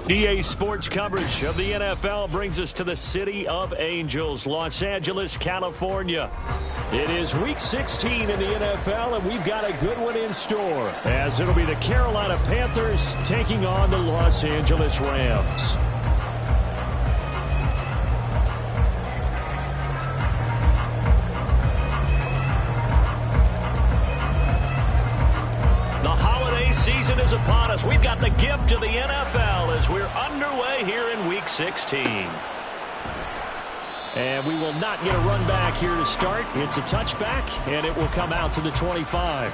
EA Sports coverage of the NFL brings us to the City of Angels, Los Angeles, California. It is Week 16 in the NFL, and we've got a good one in store, as it'll be the Carolina Panthers taking on the Los Angeles Rams. Season is upon us. We've got the gift of the NFL as we're underway here in Week 16. And we will not get a run back here to start. It's a touchback, and it will come out to the 25.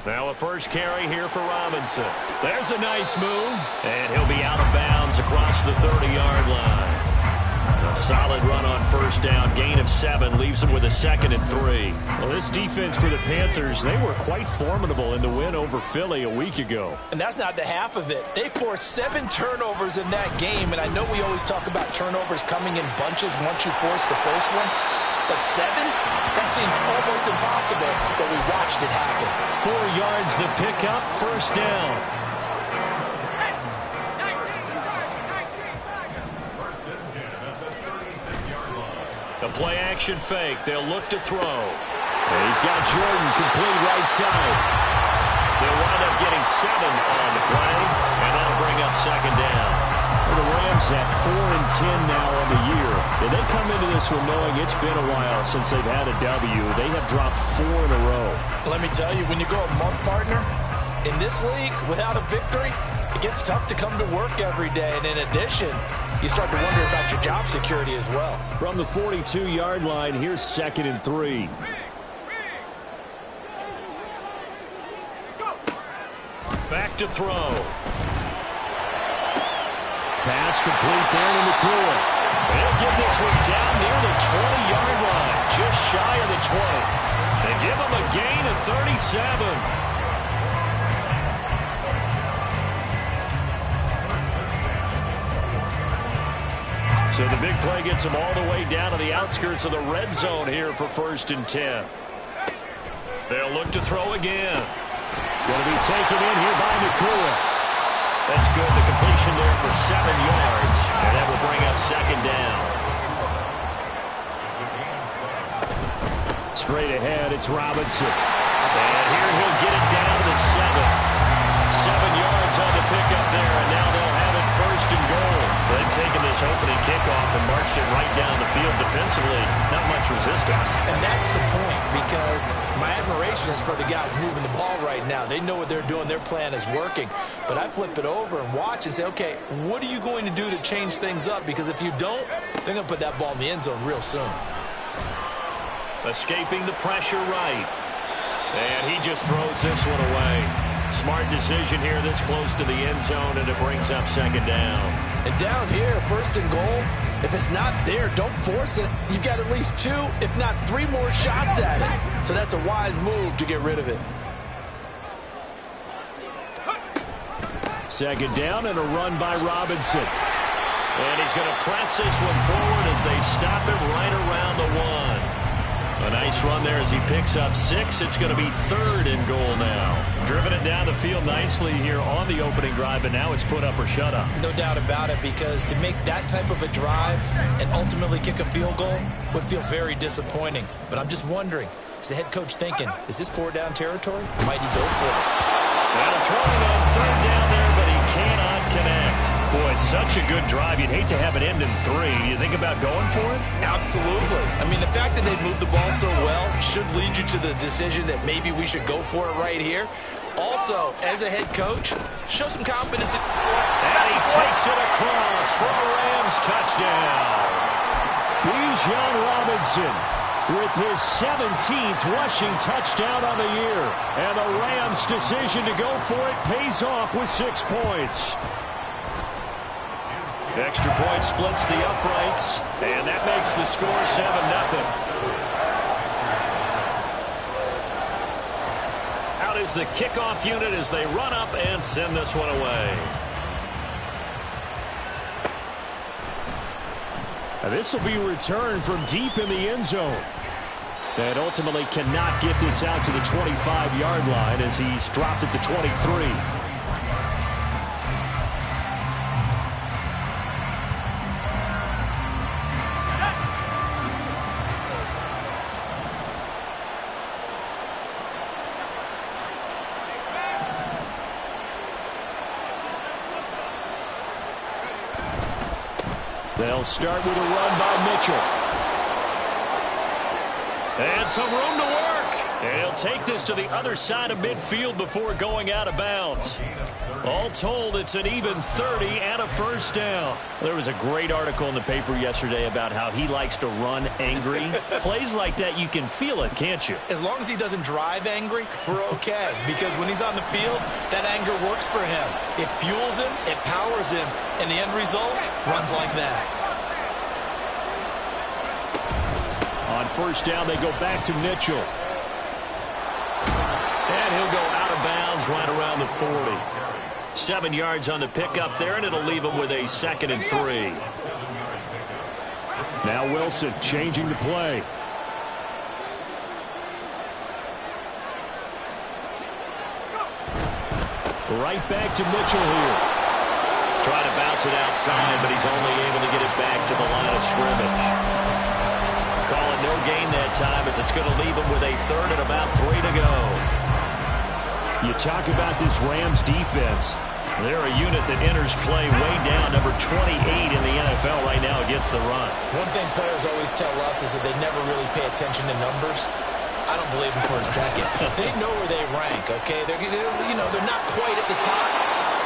Now a first carry here for Robinson. There's a nice move, and he'll be out of bounds across the 30-yard line. A solid run on first down, gain of 7, leaves him with a 2nd and 3. Well, this defense for the Panthers, they were quite formidable in the win over Philly a week ago. And that's not the half of it. They forced 7 turnovers in that game, and I know we always talk about turnovers coming in bunches once you force the first one. But 7? That seems almost impossible, but we watched it happen. 4 yards the pickup, first down. The play-action fake. They'll look to throw. And he's got Jordan complete right side. They'll wind up getting 7 on the play, and that'll bring up second down. The Rams at 4-10 now on the year. And they come into this one knowing it's been a while since they've had a W. They have dropped 4 in a row. Let me tell you, when you go a month, partner, in this league without a victory, it gets tough to come to work every day. And in addition, you start to wonder about your job security as well. From the 42-yard line, here's 2nd and 3. Back to throw. Pass complete there to McCoy. They'll get this one down near the 20-yard line, just shy of the 20. They give him a gain of 37. So the big play gets him all the way down to the outskirts of the red zone here for 1st and 10. They'll look to throw again. Going to be taken in here by McCoy. That's good. The completion there for 7 yards, and that will bring up second down. Straight ahead, it's Robinson. And here he'll get it down to the 7. 7 yards on the pickup there, and now they'll have it 1st and goal. They've taken this opening kickoff and marched it right down the field defensively. Not much resistance. And that's the point, because my admiration is for the guys moving the ball right now. They know what they're doing. Their plan is working. But I flip it over and watch and say, okay, what are you going to do to change things up? Because if you don't, they're going to put that ball in the end zone real soon. Escaping the pressure right. And he just throws this one away. Smart decision here this close to the end zone, and it brings up second down. And down here, 1st and goal, if it's not there, don't force it. You've got at least 2, if not 3 more shots at it. So that's a wise move to get rid of it. Second down and a run by Robinson. And he's going to press this one forward as they stop him right around the 1. A nice run there as he picks up 6. It's going to be 3rd and goal now. Driven it down the field nicely here on the opening drive, and now it's put up or shut up. No doubt about it, because to make that type of a drive and ultimately kick a field goal would feel very disappointing. But I'm just wondering, is the head coach thinking, is this 4-down territory? Might he go for it? Well, throwing on 3rd down there, but he cannot connect. Boy, it's such a good drive. You'd hate to have it end in 3. Do you think about going for it? Absolutely. I mean, the fact that they moved the ball so well should lead you to the decision that maybe we should go for it right here. Also, as a head coach, show some confidence. And he takes it across for a Rams touchdown. Bijan Robinson with his 17th rushing touchdown on the year. And the Rams' decision to go for it pays off with 6 points. Extra point splits the uprights, and that makes the score 7-0. Out is the kickoff unit as they run up and send this one away. And this will be returned from deep in the end zone. And ultimately cannot get this out to the 25-yard line as he's dropped at the 23. They'll start with a run by Mitchell. And some room to work. And he'll take this to the other side of midfield before going out of bounds. All told, it's an even 30 and a first down. There was a great article in the paper yesterday about how he likes to run angry. Plays like that, you can feel it, can't you? As long as he doesn't drive angry, we're okay. Because when he's on the field, that anger works for him. It fuels him, it powers him, and the end result runs like that. On first down, they go back to Mitchell. And he'll go out of bounds right around the 40. 7 yards on the pickup there, and it'll leave him with a 2nd and 3. Now Wilson changing the play. Right back to Mitchell here. Trying to bounce it outside, but he's only able to get it back to the line of scrimmage. Call it no gain that time as it's going to leave him with a 3rd and about 3 to go. You talk about this Rams defense. They're a unit that enters play way down, number 28 in the NFL right now against the run. One thing players always tell us is that they never really pay attention to numbers. I don't believe them for a second. They know where they rank, okay? They're not quite at the top,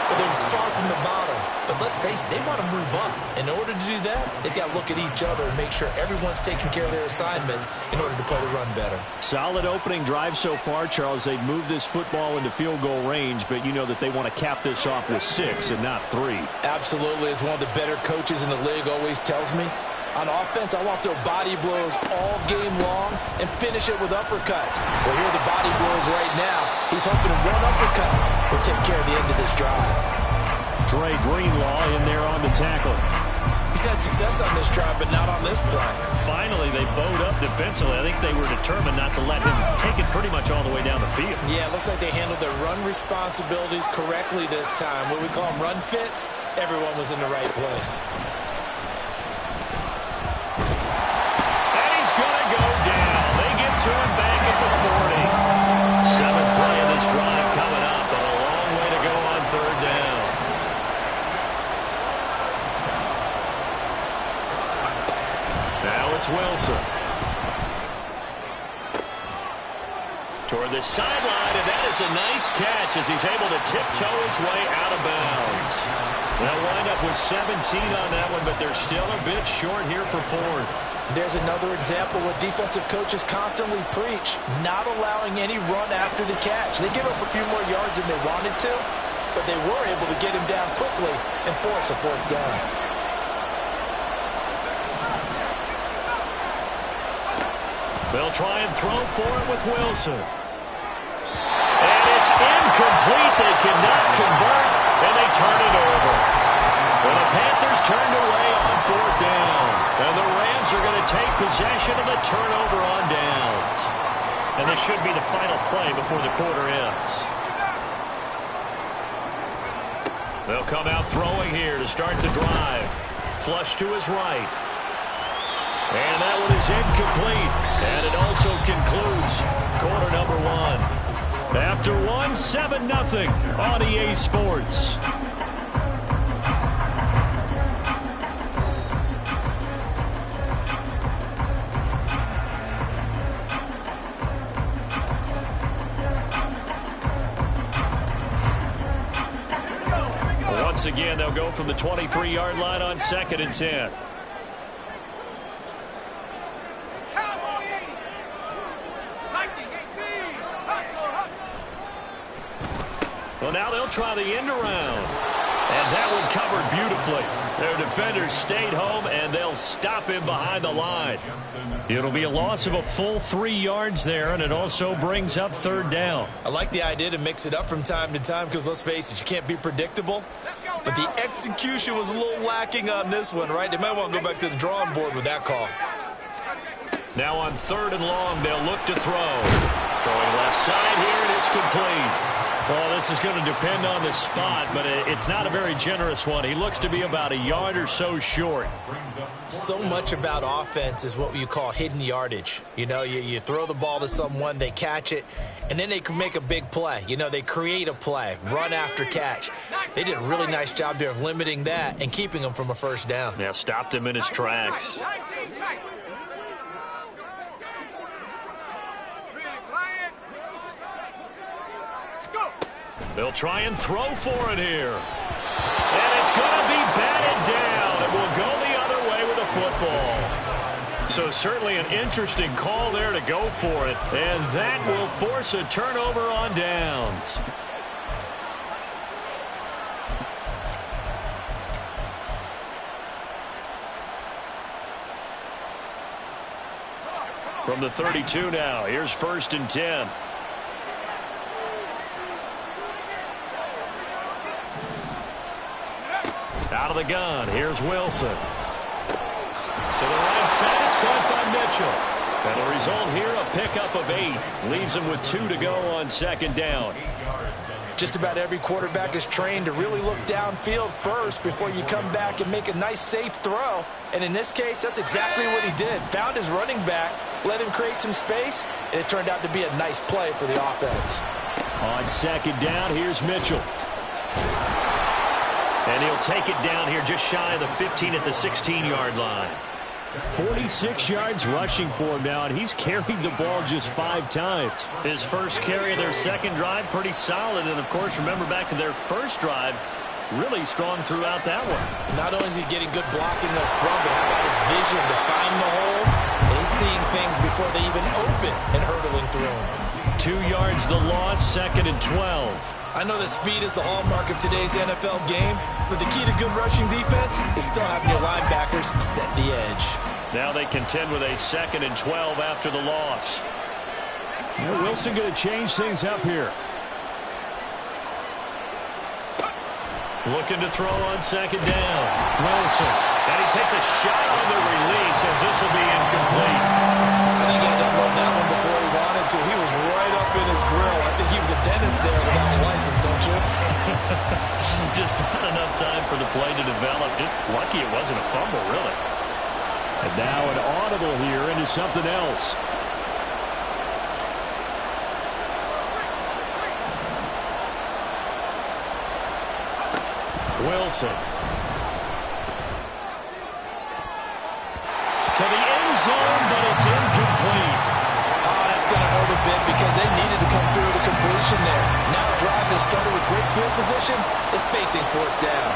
but they're far from the bottom. But let's face it, they want to move up. In order to do that, they've got to look at each other and make sure everyone's taking care of their assignments in order to play the run better. Solid opening drive so far, Charles. They've moved this football into field goal range, but you know that they want to cap this off with 6 and not 3. Absolutely. As one of the better coaches in the league always tells me, on offense, I want to throw body blows all game long and finish it with uppercuts. Well, here are the body blows right now. He's hoping one uppercut will take care of the end of this drive. Dre Greenlaw in there on the tackle. He's had success on this drive, but not on this play. Finally, they bowed up defensively. I think they were determined not to let him take it pretty much all the way down the field. Yeah, it looks like they handled their run responsibilities correctly this time. What we call them run fits, everyone was in the right place. To him back at the 40. 7th play of this drive coming up, but a long way to go on 3rd down. Now it's Wilson. Toward the sideline, and that is a nice catch as he's able to tiptoe his way out of bounds. They'll wind up with 17 on that one, but they're still a bit short here for 4th. There's another example what defensive coaches constantly preach, not allowing any run after the catch. They give up a few more yards than they wanted to, but they were able to get him down quickly and force a 4th down. They'll try and throw for it with Wilson. And it's incomplete. They cannot convert, and they turn it over. Well, the Panthers turned away on 4th down. And the Rams are going to take possession of the turnover on downs. And this should be the final play before the quarter ends. They'll come out throwing here to start the drive. Flush to his right. And that one is incomplete. And it also concludes quarter number 1. After 1, 7-0 on EA Sports. Once again, they'll go from the 23-yard line on 2nd and 10. Well, now they'll try the end around. And that one covered beautifully. Their defenders stayed home, and they'll stop him behind the line. It'll be a loss of a full 3 yards there, and it also brings up third down. I like the idea to mix it up from time to time because, let's face it, you can't be predictable. But the execution was a little lacking on this one, right? They might want to go back to the drawing board with that call. Now on 3rd and long, they'll look to throw. Throwing left side here, and it's complete. Well, this is going to depend on the spot, but it's not a very generous one. He looks to be about a yard or so short. So much about offense is what you call hidden yardage. You know, you throw the ball to someone, they catch it, and then they can make a big play. You know, they create a play, run after catch. They did a really nice job there of limiting that and keeping him from a first down. Yeah, stopped him in his tracks. They'll try and throw for it here. And it's going to be batted down. It will go the other way with the football. So certainly an interesting call there to go for it. And that will force a turnover on downs. From the 32 now, here's 1st and 10. Out of the gun, here's Wilson. To the right side, it's caught by Mitchell. And the result here, a pickup of 8. Leaves him with 2 to go on 2nd down. Just about every quarterback is trained to really look downfield first before you come back and make a nice, safe throw. And in this case, that's exactly what he did. Found his running back, let him create some space, and it turned out to be a nice play for the offense. On 2nd down, here's Mitchell. And he'll take it down here just shy of the 15 at the 16-yard line. 46 yards rushing for him now, and he's carried the ball just 5 times. His first carry of their 2nd drive, pretty solid. And, of course, remember back to their 1st drive, really strong throughout that one. Not only is he getting good blocking up front, but how about his vision to find the holes? And he's seeing things before they even open and hurtling through them. 2 yards the loss, 2nd and 12. I know that speed is the hallmark of today's NFL game, but the key to good rushing defense is still having your linebackers set the edge. Now they contend with a 2nd and 12 after the loss. Well, Wilson going to change things up here. Looking to throw on 2nd down. Wilson. And he takes a shot on the release as this will be incomplete. I think he had to unload that one before he wanted to. He was right up in his grill. I think he was a dentist there without a license, don't you? Just not enough time for the play to develop. Just lucky it wasn't a fumble, really. And now an audible here into something else. Wilson. To the end zone, but it's incomplete. Oh, that's going to hurt a bit because they needed to come through the completion there. Now a drive that started with great field position is facing 4th down.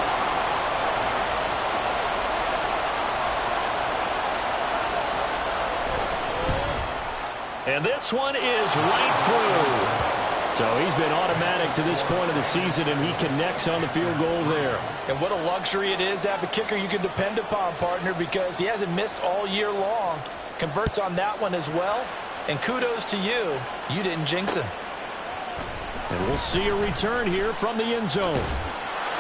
And this one is right through. So he's been automatic to this point of the season, and he connects on the field goal there. And what a luxury it is to have a kicker you can depend upon, partner, because he hasn't missed all year long. Converts on that one as well. And kudos to you. You didn't jinx him. And we'll see a return here from the end zone.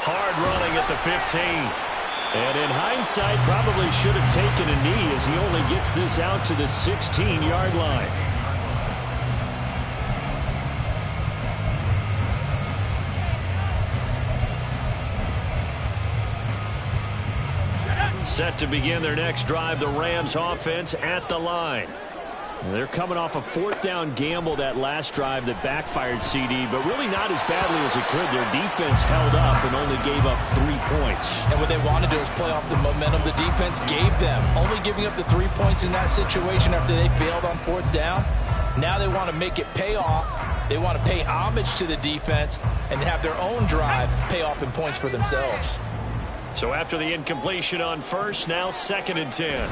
Hard running at the 15. And in hindsight, probably should have taken a knee as he only gets this out to the 16-yard line. Set to begin their next drive, the Rams offense at the line. They're coming off a 4th down gamble that last drive that backfired CD, but really not as badly as it could. Their defense held up and only gave up 3 points. And what they want to do is play off the momentum the defense gave them. Only giving up the 3 points in that situation after they failed on 4th down. Now they want to make it pay off. They want to pay homage to the defense and have their own drive pay off in points for themselves. So after the incompletion on 1st, now 2nd and 10.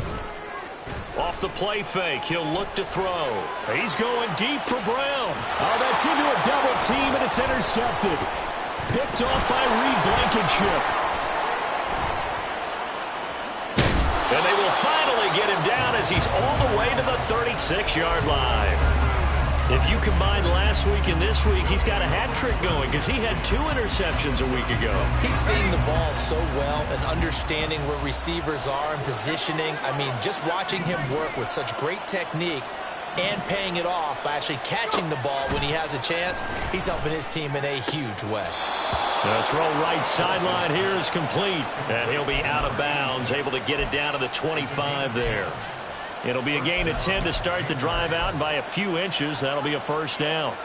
Off the play fake, he'll look to throw. He's going deep for Brown. Oh, that's into a double team, and it's intercepted. Picked off by Reed Blankenship. And they will finally get him down as he's all the way to the 36-yard line. If you combine last week and this week, he's got a hat trick going because he had 2 interceptions a week ago. He's seeing the ball so well and understanding where receivers are and positioning. I mean, just watching him work with such great technique and paying it off by actually catching the ball when he has a chance, he's helping his team in a huge way. The throw right sideline here is complete, and he'll be out of bounds, able to get it down to the 25 there. It'll be a gain of 10 to start the drive out, and by a few inches, that'll be a first down.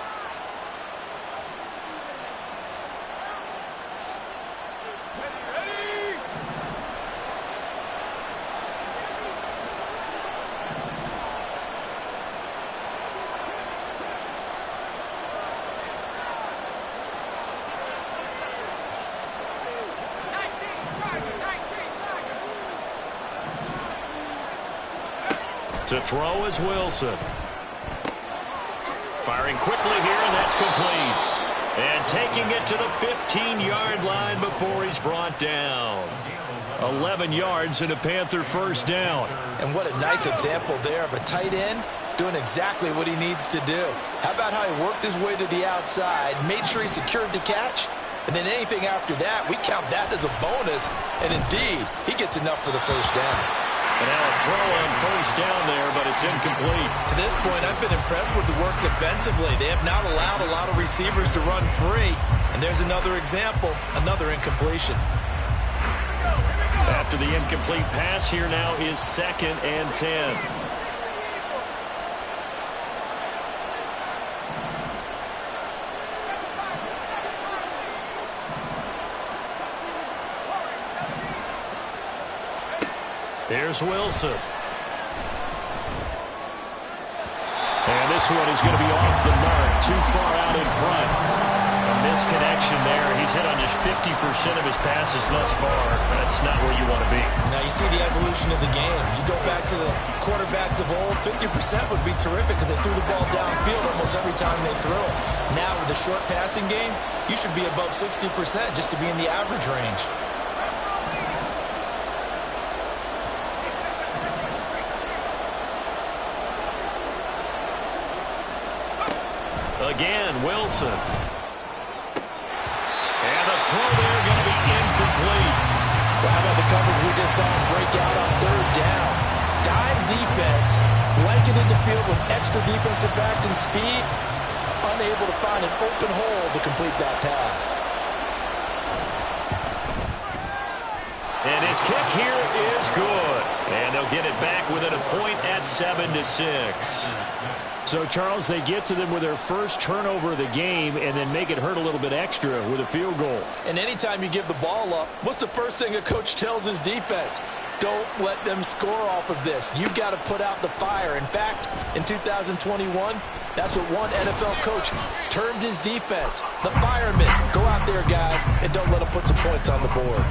To throw is Wilson. Firing quickly here, and that's complete. And taking it to the 15-yard line before he's brought down. 11 yards and a Panther first down. And what a nice example there of a tight end doing exactly what he needs to do. How about how he worked his way to the outside, made sure he secured the catch, and then anything after that, we count that as a bonus. And indeed, he gets enough for the first down. And now a throw on first down there, but it's incomplete. To this point, I've been impressed with the work defensively. They have not allowed a lot of receivers to run free. And there's another example, another incompletion. After the incomplete pass, here now is 2nd and 10. Here's Wilson. And this one is going to be off the mark, too far out in front. A misconnection there. He's hit on just 50% of his passes thus far. That's not where you want to be. Now you see the evolution of the game. You go back to the quarterbacks of old, 50% would be terrific because they threw the ball downfield almost every time they threw it. Now with the short passing game, you should be above 60% just to be in the average range. Again, Wilson. And the throw there going to be incomplete. Well, how about the coverage we just saw him break out on 3rd down? Dime defense, blanketed the field with extra defensive backs and speed, unable to find an open hole to complete that pass. And his kick here is good. And they'll get it back within a point at 7-6. So, Charles, they get to them with their first turnover of the game and then make it hurt a little bit extra with a field goal. And anytime you give the ball up, what's the first thing a coach tells his defense? Don't let them score off of this. You've got to put out the fire. In fact, in 2021, that's what one NFL coach termed his defense. The firemen. Go out there, guys, and don't let them put some points on the board.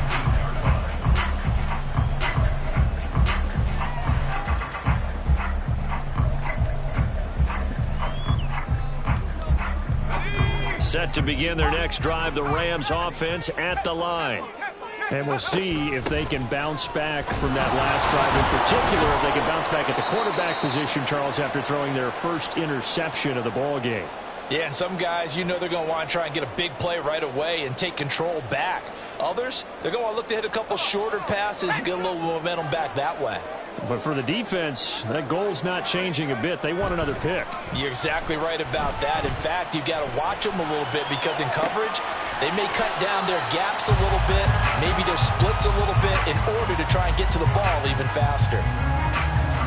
Set to begin their next drive, the Rams offense at the line. And we'll see if they can bounce back from that last drive. In particular, if they can bounce back at the quarterback position, Charles, after throwing their first interception of the ball game. Yeah, and some guys, you know they're going to want to try and get a big play right away and take control back. Others, they're going to want to look to hit a couple shorter passes, get a little momentum back that way. But for the defense, that goal's not changing a bit. They want another pick. You're exactly right about that. In fact, you've got to watch them a little bit because in coverage, they may cut down their gaps a little bit, maybe their splits a little bit in order to try and get to the ball even faster.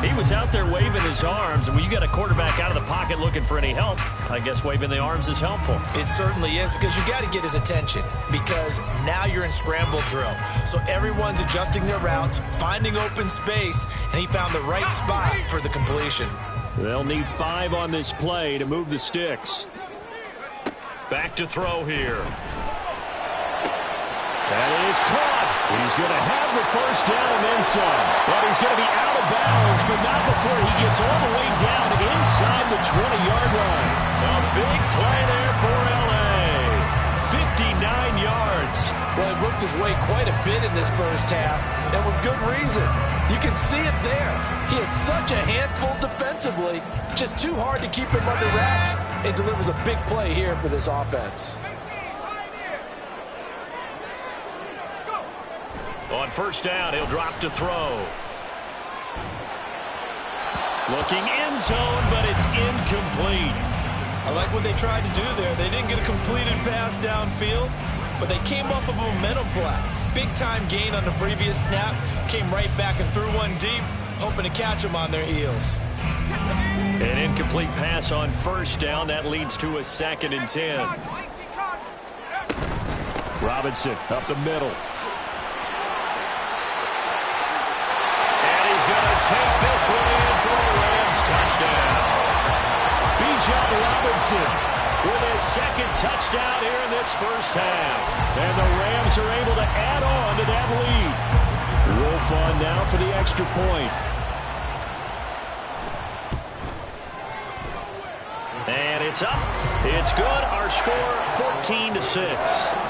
He was out there waving his arms, and when you got a quarterback out of the pocket looking for any help, I guess waving the arms is helpful. It certainly is, because you got to get his attention, because now you're in scramble drill. So everyone's adjusting their routes, finding open space, and he found the right spot for the completion. They'll need 5 on this play to move the sticks. Back to throw here. That is caught. He's going to have the first down and then some. But he's going to be out of bounds, but not before he gets all the way down inside the 20-yard line. A big play there for L.A. 59 Well, he worked his way quite a bit in this first half, and with good reason. You can see it there. He is such a handful defensively, just too hard to keep him under wraps, and delivers a big play here for this offense. On first down, he'll drop to throw. Looking end zone, but it's incomplete. I like what they tried to do there. They didn't get a completed pass downfield, but they came off of a momentum play. Big-time gain on the previous snap. Came right back and threw one deep, hoping to catch them on their heels. An incomplete pass on first down. That leads to a 2nd and 10. Robinson up the middle. He's going to take this one in for a Rams touchdown. Bijan Robinson with his 2nd touchdown here in this first half. And the Rams are able to add on to that lead. Wolf on now for the extra point. And it's up. It's good. Our score 14-6.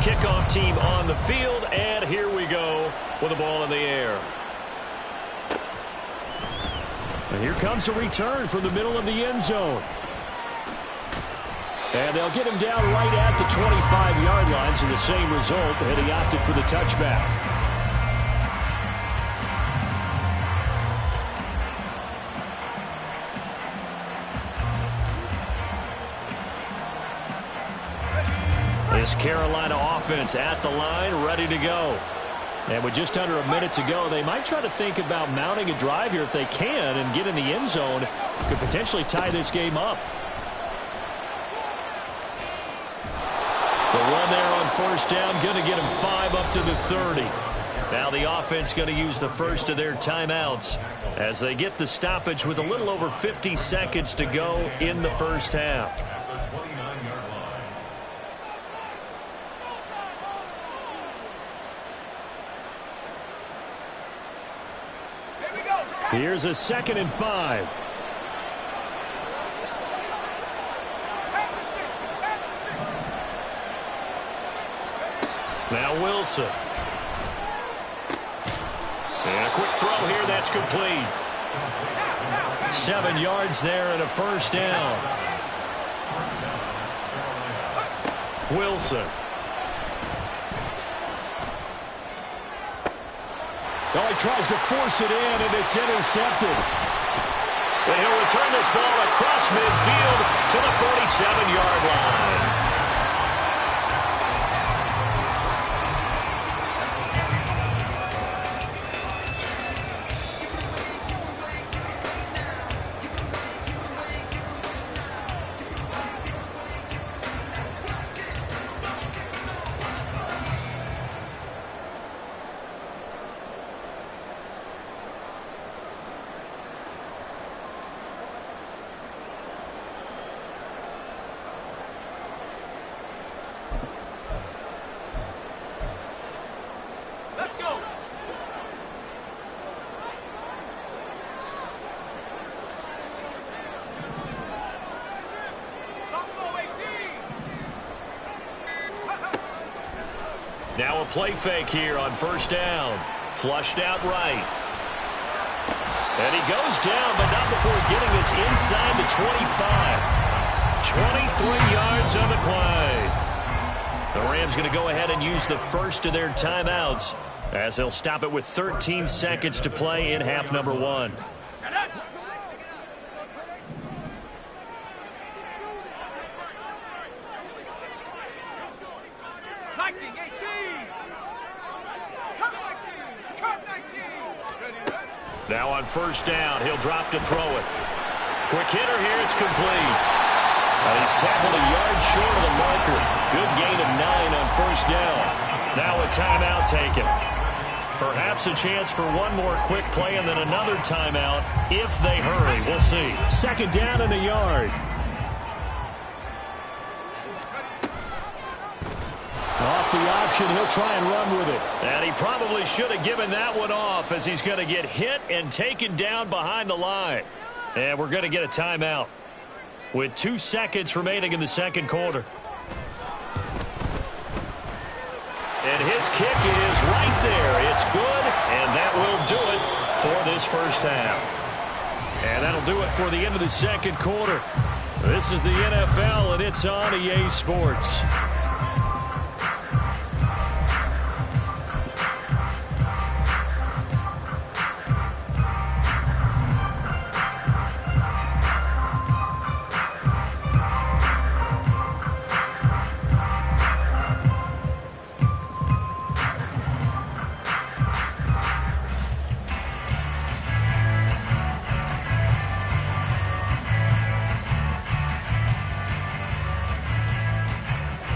Kickoff team on the field, and here we go with the ball in the air. And here comes a return from the middle of the end zone. And they'll get him down right at the 25-yard line, so the same result, and he opted for the touchback. This Carolina offense at the line, ready to go. And with just under a minute to go, they might try to think about mounting a drive here if they can and get in the end zone. Could potentially tie this game up. The run there on first down, going to get him 5 up to the 30. Now the offense going to use the first of their timeouts as they get the stoppage with a little over 50 seconds to go in the first half. Here's a 2nd and 5. Now Wilson. And a quick throw here, that's complete. 7 yards there and a first down. Wilson. Well, he tries to force it in, and it's intercepted. And he'll return this ball across midfield to the 47-yard line. Now a play fake here on first down. Flushed out right. And he goes down, but not before getting us inside the 25. 23 yards on the play. The Rams going to go ahead and use the first of their timeouts as they'll stop it with 13 seconds to play in half number 1. Now on first down, he'll drop to throw it. Quick hitter here, it's complete. He's tackled a yard short of the marker. Good gain of 9 on first down. Now a timeout taken. Perhaps a chance for one more quick play and then another timeout if they hurry. We'll see. Second down and a yard. Off the option, he'll try and run with it. And he probably should have given that one off as he's going to get hit and taken down behind the line. And we're going to get a timeout with 2 seconds remaining in the second quarter. And his kick is right there. It's good, and that will do it for this first half. And that'll do it for the end of the second quarter. This is the NFL, and it's on EA Sports.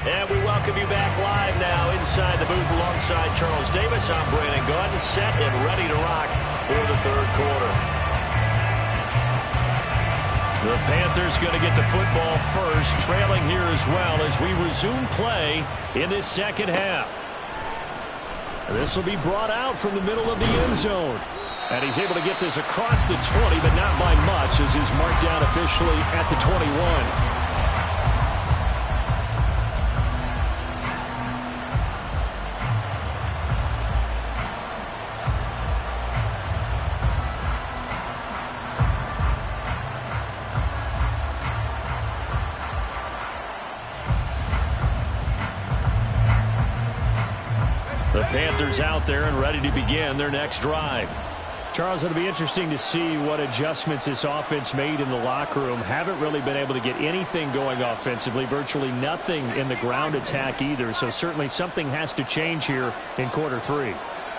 And we welcome you back live now inside the booth alongside Charles Davis. I'm Brandon Gaudin, set and ready to rock for the third quarter. The Panthers going to get the football first, trailing here as well as we resume play in this second half. This will be brought out from the middle of the end zone. And he's able to get this across the 20, but not by much as he's marked down officially at the 21. The Panthers out there and ready to begin their next drive. Charles, it'll be interesting to see what adjustments this offense made in the locker room. Haven't really been able to get anything going offensively, virtually nothing in the ground attack either. So certainly something has to change here in quarter 3.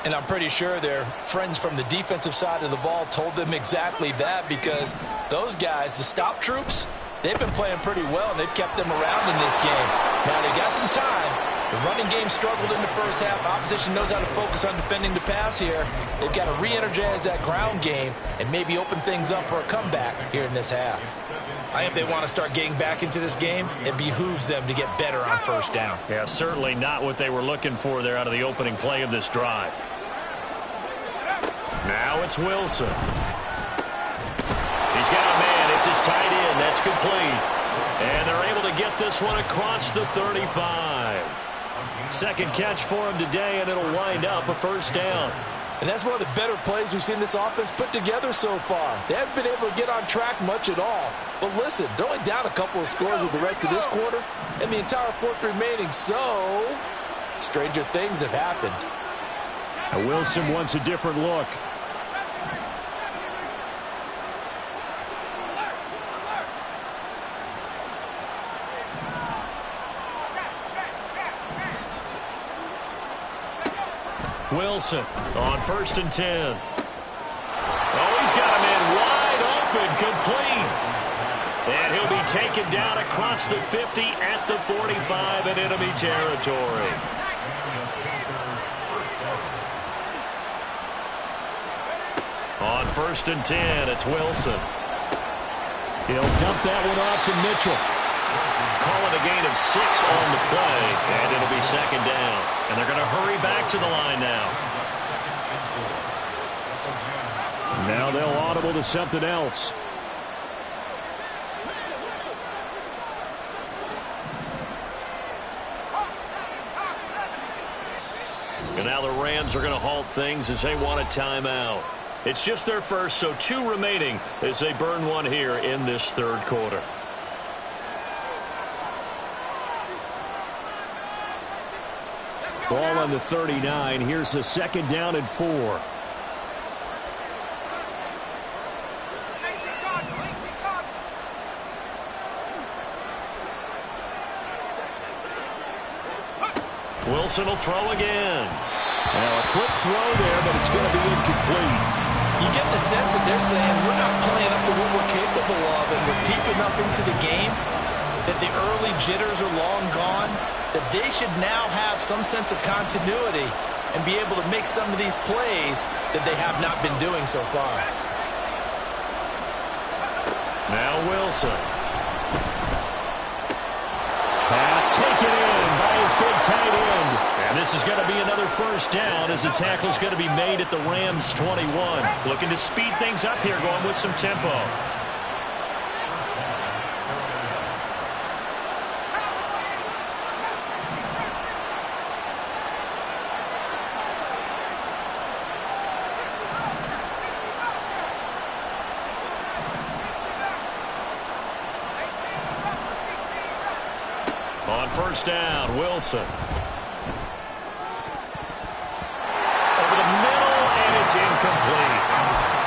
And I'm pretty sure their friends from the defensive side of the ball told them exactly that, because those guys, the stop troops, they've been playing pretty well, and they've kept them around in this game. Now, they got some time. The running game struggled in the first half. Opposition knows how to focus on defending the pass here. They've got to re-energize that ground game and maybe open things up for a comeback here in this half. I think if they want to start getting back into this game, it behooves them to get better on first down. Yeah, certainly not what they were looking for there out of the opening play of this drive. Now it's Wilson. He's got a man. It's his tight end. That's complete. And they're able to get this one across the 35. Second catch for him today, and it'll wind up a first down. And that's one of the better plays we've seen this offense put together so far. They haven't been able to get on track much at all. But listen, they're only down a couple of scores with the rest of this quarter and the entire fourth remaining. So, stranger things have happened. Now Wilson wants a different look. Wilson on 1st and 10. Oh, he's got him in wide open, complete. And he'll be taken down across the 50 at the 45 in enemy territory. On 1st and 10, it's Wilson. He'll dump that one off to Mitchell. Call it a gain of 6 on the play, and it'll be second down. And they're going to hurry back to the line now. Now they'll audible to something else. And now the Rams are going to halt things as they want a timeout. It's just their first, so 2 remaining as they burn one here in this third quarter. Ball on the 39. Here's the second down and 4. Wilson will throw again. Now a quick throw there, but it's going to be incomplete. You get the sense that they're saying we're not playing up to what we're capable of, and we're deep enough into the game that the early jitters are long gone, that they should now have some sense of continuity and be able to make some of these plays that they have not been doing so far. Now Wilson. Pass taken in by his big tight end. And this is going to be another first down as the tackle is going to be made at the Rams' 21. Looking to speed things up here, going with some tempo. On first down, Wilson. Over the middle, and it's incomplete.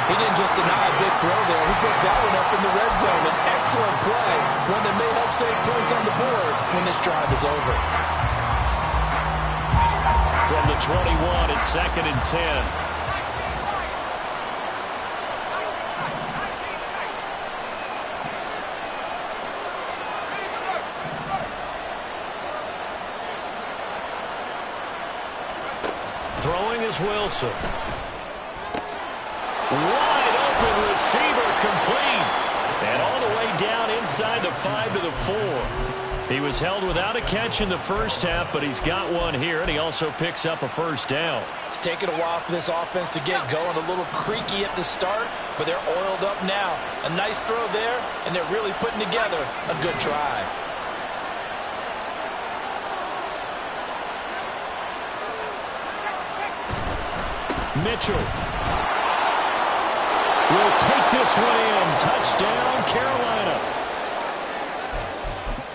He didn't just deny a big throw there. He picked that one up in the red zone. An excellent play, one that may help save points on the board when this drive is over. From the 21, it's 2nd and 10. Throwing is Wilson. Wide open receiver, complete. And all the way down inside the 5 to the 4. He was held without a catch in the first half, but he's got one here, and he also picks up a first down. It's taken a while for this offense to get going. A little creaky at the start, but they're oiled up now. A nice throw there, and they're really putting together a good drive. Mitchell will take this one in. Touchdown, Carolina.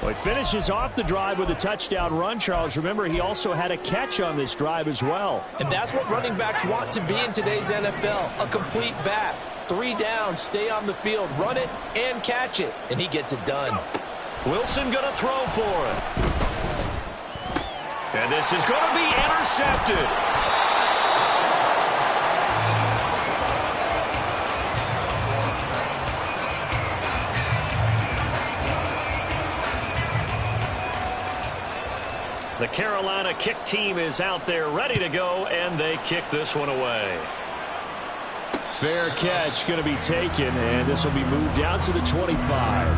Well, he finishes off the drive with a touchdown run, Charles. Remember, he also had a catch on this drive as well. And that's what running backs want to be in today's NFL, a complete back. 3 downs, stay on the field, run it, and catch it. And he gets it done. Wilson going to throw for it. And this is going to be intercepted. The Carolina kick team is out there ready to go, and they kick this one away. Fair catch going to be taken, and this will be moved out to the 25.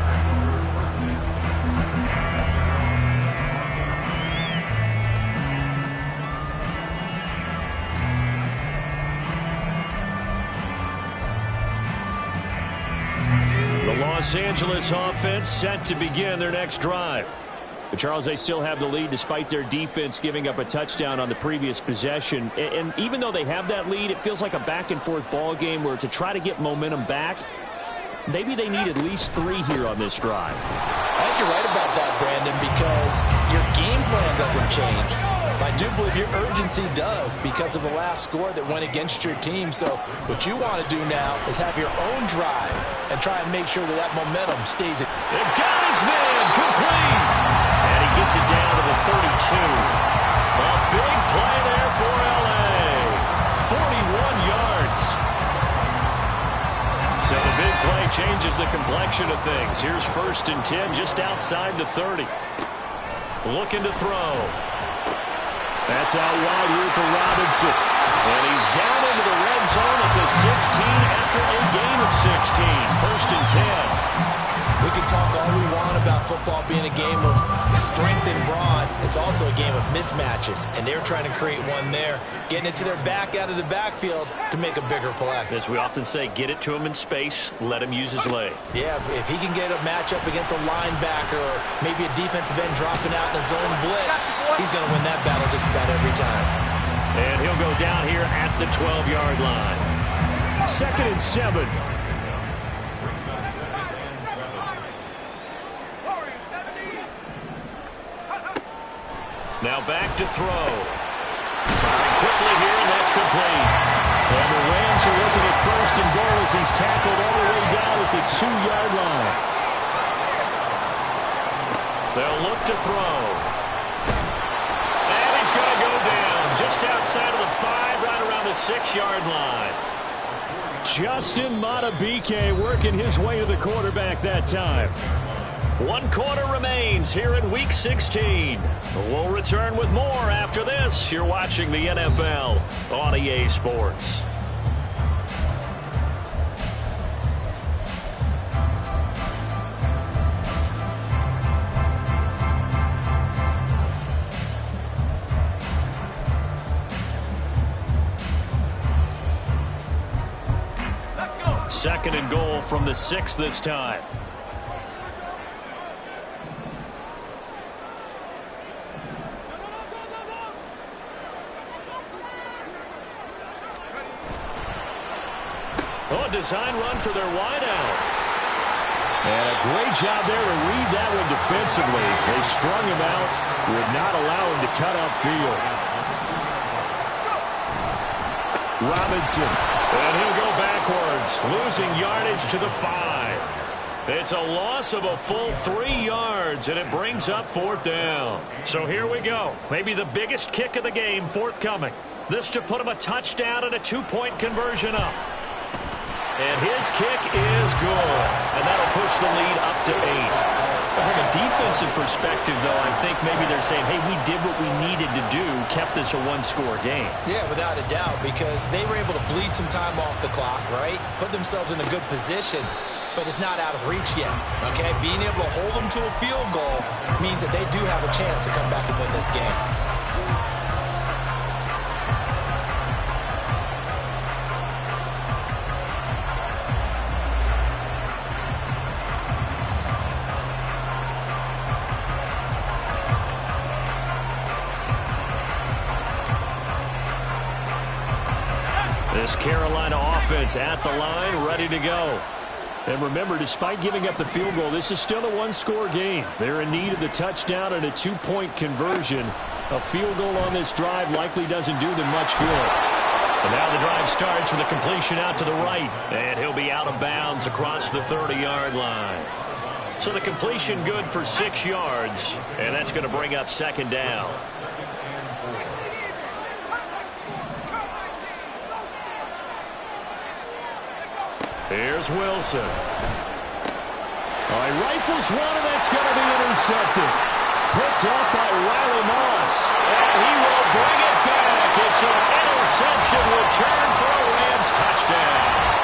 The Los Angeles offense set to begin their next drive. But Charles, they still have the lead despite their defense giving up a touchdown on the previous possession. And even though they have that lead, it feels like a back-and-forth ball game where to try to get momentum back, maybe they need at least 3 here on this drive. I think you're right about that, Brandon, because your game plan doesn't change. I do believe your urgency does because of the last score that went against your team. So what you want to do now is have your own drive and try and make sure that that momentum stays. They've got his man complete. And he gets it down to the 32. A big play there for L.A. 41 yards. So the big play changes the complexion of things. Here's 1st and 10 just outside the 30. Looking to throw. That's out wide here for Robinson. And he's down into the red zone at the 16 after a gain of 16. 1st and 10. We can talk all we want about football being a game of strength and brawn. It's also a game of mismatches, and they're trying to create one there, getting it to their back out of the backfield to make a bigger play. As we often say, get it to him in space, let him use his leg. Yeah, if he can get a matchup against a linebacker or maybe a defensive end dropping out in a zone blitz, he's going to win that battle just about every time. And he'll go down here at the 12-yard line. 2nd and 7. Now back to throw. Firing quickly here, and that's complete. And the Rams are looking at 1st and goal as he's tackled all the way down at the 2-yard line. They'll look to throw. And he's going to go down just outside of the 5, right around the 6-yard line. Justin Madubuike working his way to the quarterback that time. 1 quarter remains here in Week 16. We'll return. return with more after this. You're watching the NFL on EA Sports. Second and goal from the 6 this time. Oh, a design run for their wideout. And a great job there to read that one defensively. They strung him out, would not allow him to cut upfield. Robinson, and he'll go backwards, losing yardage to the 5. It's a loss of a full 3 yards, and it brings up 4th down. So here we go. Maybe the biggest kick of the game forthcoming. This to put him a touchdown and a 2-point conversion up. And his kick is good. And that'll push the lead up to 8. From a defensive perspective, though, I think maybe they're saying, hey, we did what we needed to do, kept this a 1-score game. Yeah, without a doubt, because they were able to bleed some time off the clock, right? Put themselves in a good position, but it's not out of reach yet, okay? Being able to hold them to a field goal means that they do have a chance to come back and win this game. This Carolina offense at the line, ready to go. And remember, despite giving up the field goal, this is still a 1-score game. They're in need of the touchdown and a 2-point conversion. A field goal on this drive likely doesn't do them much good. And now the drive starts with a completion out to the right. And he'll be out of bounds across the 30-yard line. So the completion good for 6 yards. And that's going to bring up 2nd down. Here's Wilson. He rifles one, and that's going to be intercepted. Picked up by Riley Moss. And he will bring it back. It's an interception return for a Rams touchdown.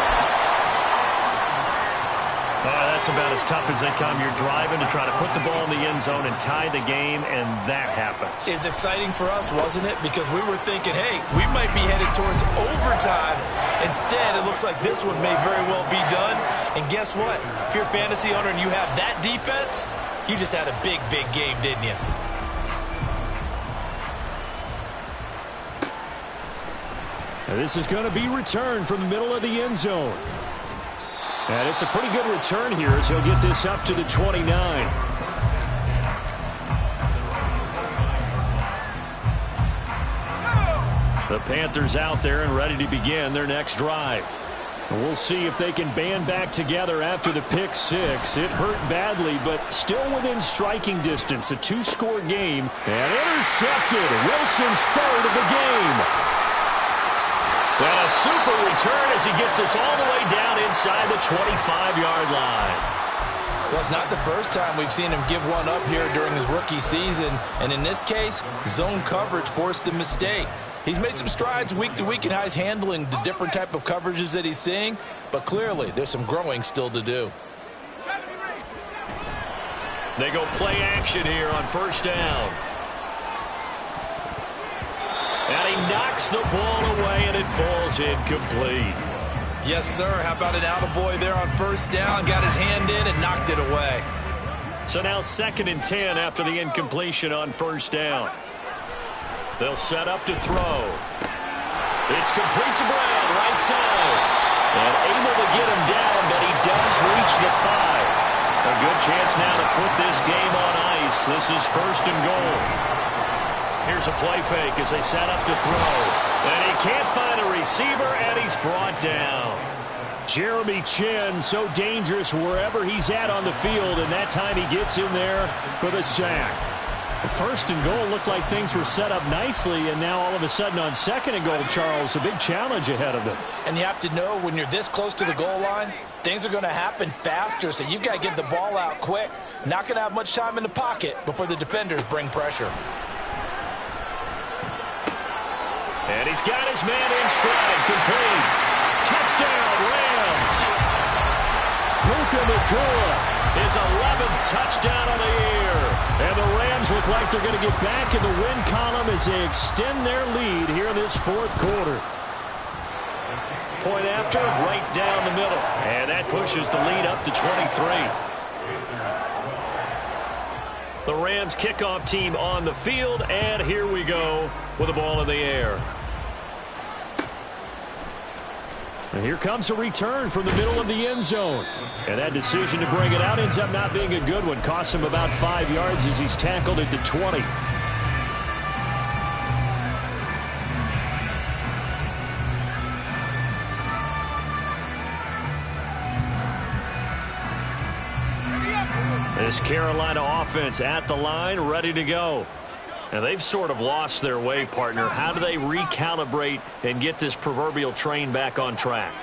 That's about as tough as they come. You're driving to try to put the ball in the end zone and tie the game, and that happens. It's exciting for us, wasn't it? Because we were thinking, hey, we might be headed towards overtime. Instead, it looks like this one may very well be done. And guess what? If you're a fantasy owner and you have that defense, you just had a big, big game, didn't you? And this is going to be returned from the middle of the end zone. And it's a pretty good return here as he'll get this up to the 29. The Panthers out there and ready to begin their next drive. And we'll see if they can band back together after the pick 6. It hurt badly, but still within striking distance. A 2-score game. And intercepted. Wilson's 3rd of the game. And a super return as he gets us all the way down inside the 25-yard line. Well, it's not the first time we've seen him give one up here during his rookie season. And in this case, zone coverage forced the mistake. He's made some strides week to week in how he's handling the different type of coverages that he's seeing. But clearly, there's some growing still to do. They go play action here on 1st down. And he knocks the ball away, and it falls incomplete. Yes, sir. How about an attaboy there on 1st down? Got his hand in and knocked it away. So now 2nd and 10 after the incompletion on 1st down. They'll set up to throw. It's complete to Brown, right side. And able to get him down, but he does reach the 5. A good chance now to put this game on ice. This is 1st and goal. Here's a play fake as they set up to throw. And he can't find a receiver, and he's brought down. Jeremy Chin, so dangerous wherever he's at on the field, and that time he gets in there for the sack. The 1st and goal looked like things were set up nicely, and now all of a sudden on 2nd and goal, Charles, a big challenge ahead of them. And you have to know when you're this close to the goal line, things are going to happen faster, so you've got to get the ball out quick. Not going to have much time in the pocket before the defenders bring pressure. And he's got his man in stride. Complete. Touchdown, Rams. Puka Nacua. His 11th touchdown of the year. And the Rams look like they're going to get back in the win column as they extend their lead here in this fourth quarter. Point after, right down the middle. And that pushes the lead up to 23. The Rams kickoff team on the field, and here we go with the ball in the air. And here comes a return from the middle of the end zone. And that decision to bring it out ends up not being a good one. Costs him about 5 yards as he's tackled at the 20. This Carolina offense at the line, ready to go. Now, they've sort of lost their way, partner. How do they recalibrate and get this proverbial train back on track?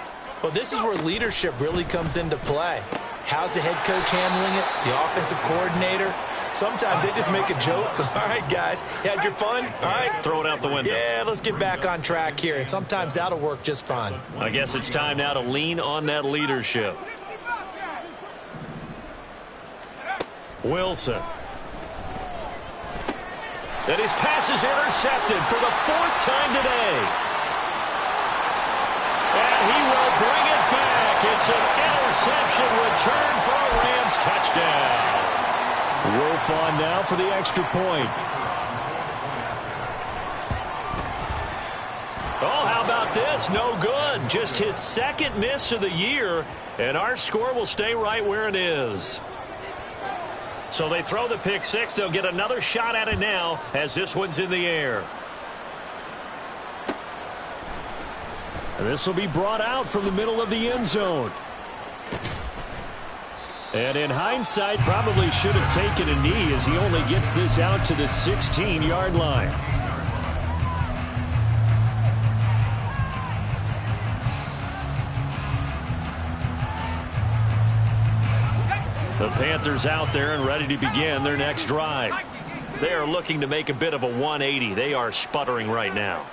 Well, this is where leadership really comes into play. How's the head coach handling it? The offensive coordinator? Sometimes they just make a joke. All right, guys, you had your fun? All right. Throw it out the window. Yeah, let's get back on track here. And sometimes that'll work just fine. I guess it's time now to lean on that leadership. Wilson. And his pass is intercepted for the 4th time today. And he will bring it back. It's an interception return for a Rams touchdown. Wolf on now for the extra point. Oh, how about this? No good. Just his 2nd miss of the year. And our score will stay right where it is. So they throw the pick six. They'll get another shot at it now as this one's in the air. And this will be brought out from the middle of the end zone. And in hindsight, probably should have taken a knee as he only gets this out to the 16-yard line. The Panthers out there and ready to begin their next drive. They are looking to make a bit of a 180. They are sputtering right now.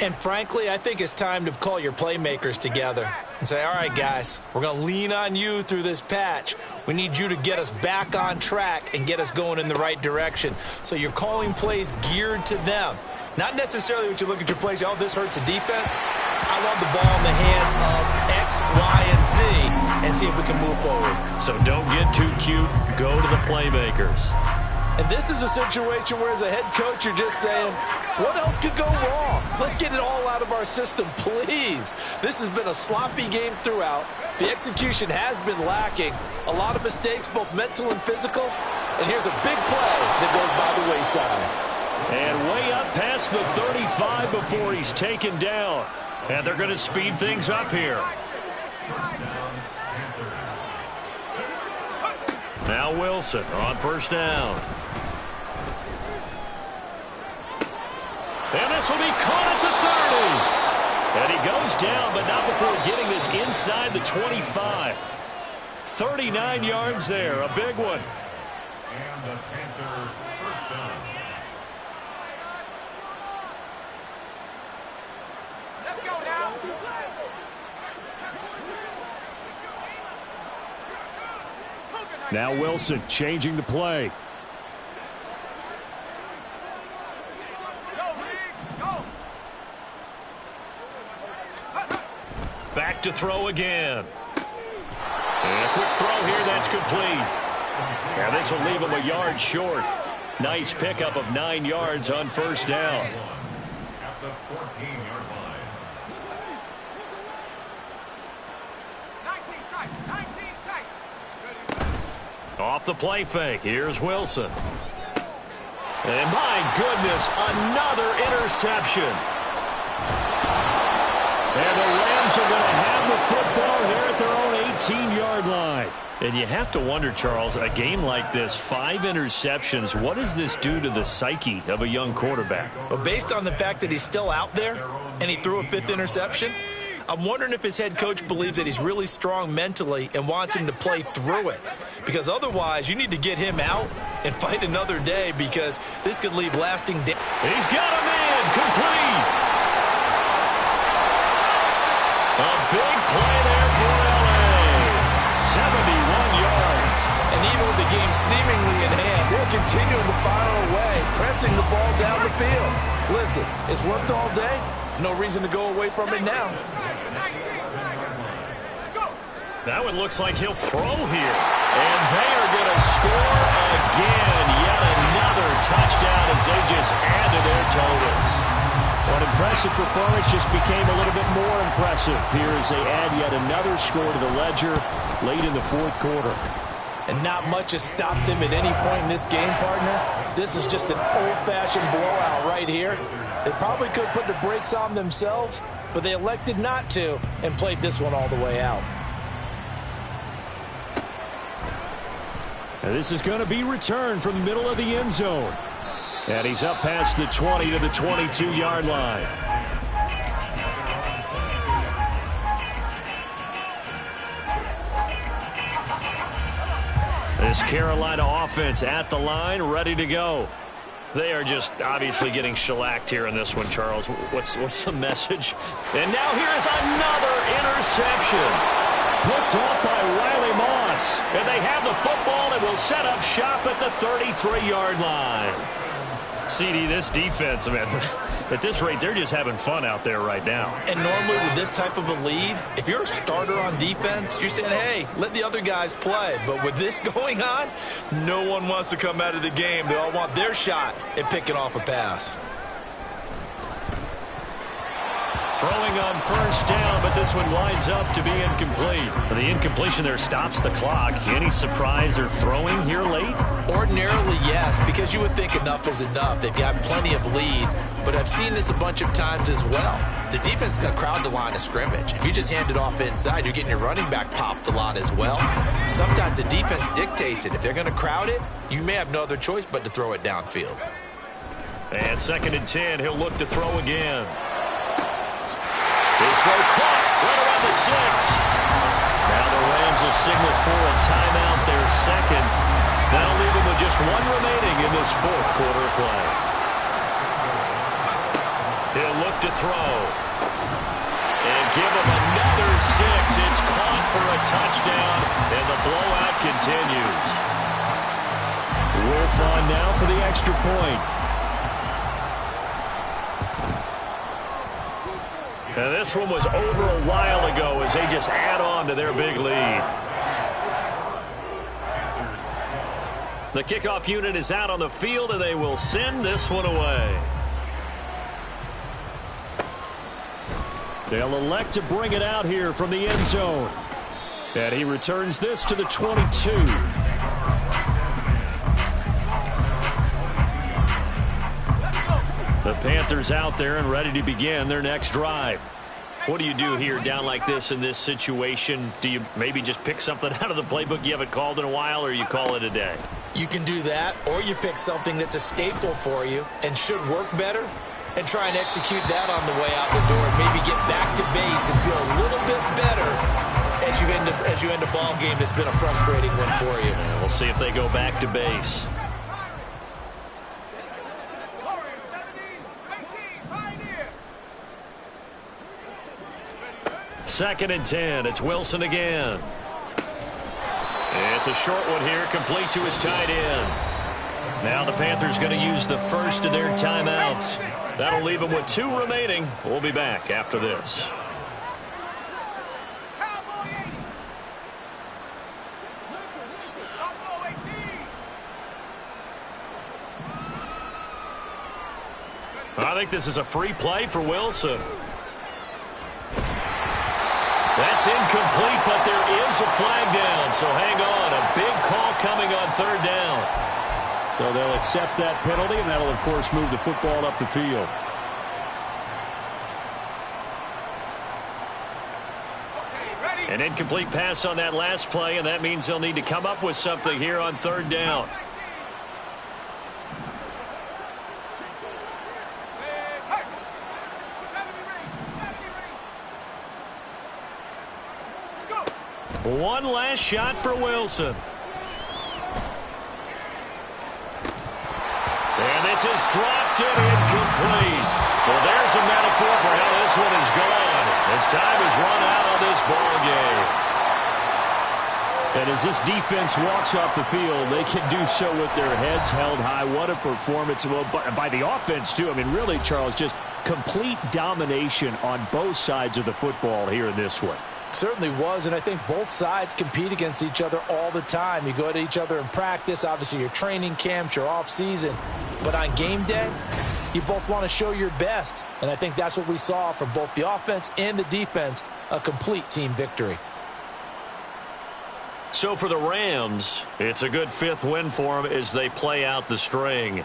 And frankly, I think it's time to call your playmakers together and say, all right, guys, we're going to lean on you through this patch. We need you to get us back on track and get us going in the right direction. So you're calling plays geared to them. Not necessarily when you look at your plays, oh, this hurts the defense. I want the ball in the hands of X, Y, and Z and see if we can move forward. So don't get too cute. Go to the playmakers. And this is a situation where as a head coach, you're just saying, what else could go wrong? Let's get it all out of our system, please. This has been a sloppy game throughout. The execution has been lacking. A lot of mistakes, both mental and physical. And here's a big play that goes by the wayside. And way up past the 35 before he's taken down. And they're going to speed things up here. Now Wilson on first down. And this will be caught at the 30. And he goes down, but not before getting this inside the 25. 39 yards there, a big one. And the Panther first down. Let's go now. Now Wilson changing the play. Back to throw again. And a quick throw here, that's complete. Now this will leave him a yard short. Nice pickup of 9 yards on first down. At the 14-yard line. 19 tight. Off the play fake, here's Wilson. And my goodness, another interception. And the Rams are going to have the football here at their own 18-yard line. And you have to wonder, Charles, a game like this, 5 interceptions, what does this do to the psyche of a young quarterback? But based on the fact that he's still out there and he threw a 5th interception, I'm wondering if his head coach believes that he's really strong mentally and wants him to play through it. Because otherwise, you need to get him out and fight another day because this could leave lasting damage. He's got a man complete. A big play there for L.A. 71 yards. And even with the game seemingly in hand, they're continuing to fire away, pressing the ball down the field. Listen, it's worked all day. No reason to go away from it now. That one looks like he'll throw here. And they are going to score again. Yet another touchdown as they just add to their totals. An impressive performance just became a little bit more impressive here as they add yet another score to the ledger late in the fourth quarter. And not much has stopped them at any point in this game, partner. This is just an old-fashioned blowout right here. They probably could put the brakes on themselves, but they elected not to and played this one all the way out. And this is going to be returned from the middle of the end zone. And he's up past the 20 to the 22-yard line. This Carolina offense at the line, ready to go. They are just obviously getting shellacked here in this one, Charles. What's the message? And now here is another interception. Picked off by Riley Moss. And they have the football and will set up shop at the 33-yard line. CD, this defense, man, at this rate, they're just having fun out there right now. And normally with this type of a lead, if you're a starter on defense, you're saying, hey, let the other guys play. But with this going on, no one wants to come out of the game. They all want their shot at picking off a pass. Throwing on first down, but this one winds up to be incomplete. The incompletion there stops the clock. Any surprise they're throwing here late? Ordinarily, yes, because you would think enough is enough. They've got plenty of lead, but I've seen this a bunch of times as well. The defense is going to crowd the line of scrimmage. If you just hand it off inside, you're getting your running back popped a lot as well. Sometimes the defense dictates it. If they're going to crowd it, you may have no other choice but to throw it downfield. And 2nd and 10, he'll look to throw again. His throw caught right around the 6. Now the Rams will signal for a timeout, their second. That'll leave them with just one remaining in this fourth quarter of play. He'll look to throw. And give him another 6. It's caught for a touchdown, and the blowout continues. Wolf on now for the extra point. Now this one was over a while ago as they just add on to their big lead. The kickoff unit is out on the field, and they will send this one away. They'll elect to bring it out here from the end zone. And he returns this to the 22. The Panthers out there and ready to begin their next drive. What do you do here down like this in this situation? Do you maybe just pick something out of the playbook you haven't called in a while, or you call it a day? You can do that, or you pick something that's a staple for you and should work better and try and execute that on the way out the door. Maybe get back to base and feel a little bit better as you end a ball game that's been a frustrating one for you. And we'll see if they go back to base. Second and 10. It's Wilson again. It's a short one here, complete to his tight end. Now the Panthers going to use the first of their timeouts. That'll leave them with 2 remaining. We'll be back after this. I think this is a free play for Wilson. That's incomplete, but there is a flag down, so hang on. A big call coming on 3rd down. So they'll accept that penalty, and that'll, of course, move the football up the field. An incomplete pass on that last play, and that means they'll need to come up with something here on 3rd down. One last shot for Wilson. And this is dropped and incomplete. Well, there's a metaphor for how this one is gone. As time is run out. And as this defense walks off the field, they can do so with their heads held high. What a performance by the offense, too. I mean, really, Charles, just complete domination on both sides of the football here in this one. Certainly was, and I think both sides compete against each other all the time. You go at each other in practice, obviously your training camps, your off-season. But on game day, you both want to show your best. And I think that's what we saw from both the offense and the defense, a complete team victory. So for the Rams, it's a good fifth win for them as they play out the string.